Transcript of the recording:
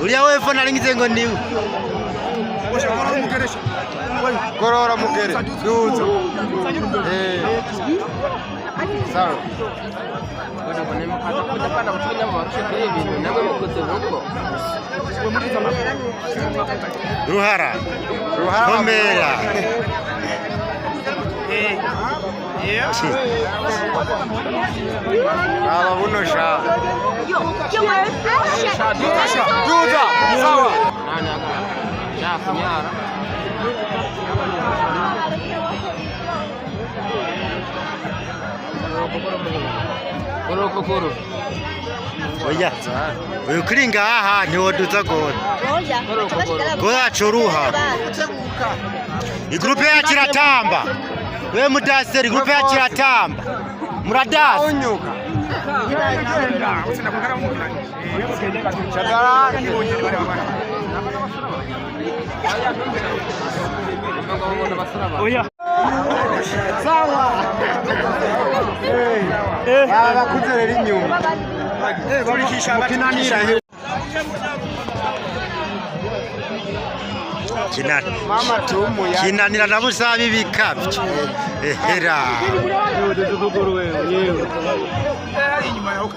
Ulia wewe na lingize ngo ndiu. Korora mugere. Duzo. Sawa. Bwana bwana mkaza kuja pana kutunya mwarusha kile bintu namwe mukoze huko. Ruhara. Komera. Aba bunosha. Duza. Sawa. Nani aga? Ya kunyara. Koro. Oya. Uyu kuringa aha ni woduza gora. Gora choruha. Igrupe ya Kiratamba. We mudaseri igrupe ya Kiratamba. Muradasi. Onyuka. Oya. Sawa. Baba kuzerera inyuma. Mukinanira he. Kinanira nabusabi bikabye. Ehera. Inyuma yaho